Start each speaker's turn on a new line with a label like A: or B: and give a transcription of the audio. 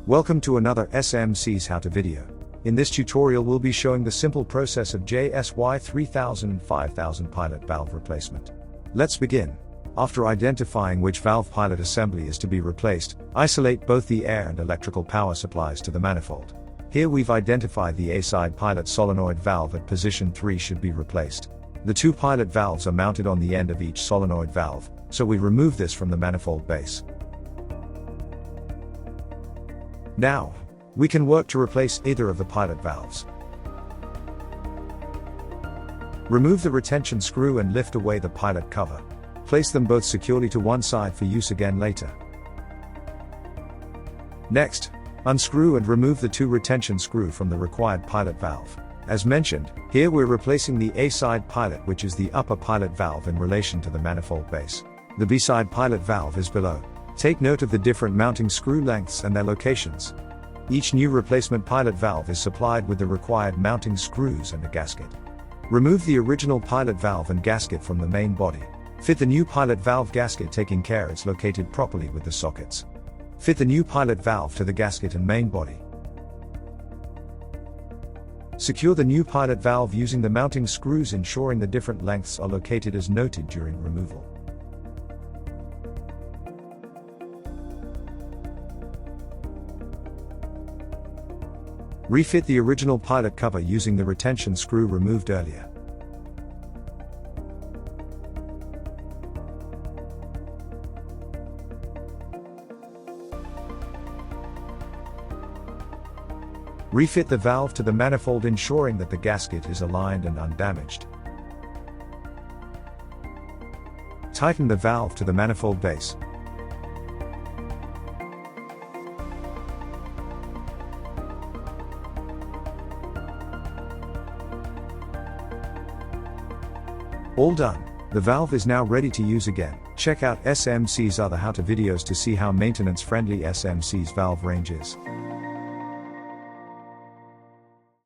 A: Welcome to another SMC's how-to video. In this tutorial we'll be showing the simple process of JSY3000 and 5000 pilot valve replacement. Let's begin. After identifying which valve pilot assembly is to be replaced, isolate both the air and electrical power supplies to the manifold. Here we've identified the A-side pilot solenoid valve at position 3 should be replaced. The two pilot valves are mounted on the end of each solenoid valve, so we remove this from the manifold base. Now, we can work to replace either of the pilot valves. Remove the retention screw and lift away the pilot cover. Place them both securely to one side for use again later. Next, unscrew and remove the two retention screw from the required pilot valve. As mentioned, here we're replacing the A-side pilot, which is the upper pilot valve in relation to the manifold base. The B-side pilot valve is below. Take note of the different mounting screw lengths and their locations. Each new replacement pilot valve is supplied with the required mounting screws and a gasket. Remove the original pilot valve and gasket from the main body. Fit the new pilot valve gasket, taking care it's located properly with the sockets. Fit the new pilot valve to the gasket and main body. Secure the new pilot valve using the mounting screws, ensuring the different lengths are located as noted during removal. Refit the original pilot cover using the retention screw removed earlier. Refit the valve to the manifold, ensuring that the gasket is aligned and undamaged. Tighten the valve to the manifold base. All done. The valve is now ready to use again. Check out SMC's other how-to videos to see how maintenance-friendly SMC's valve range is.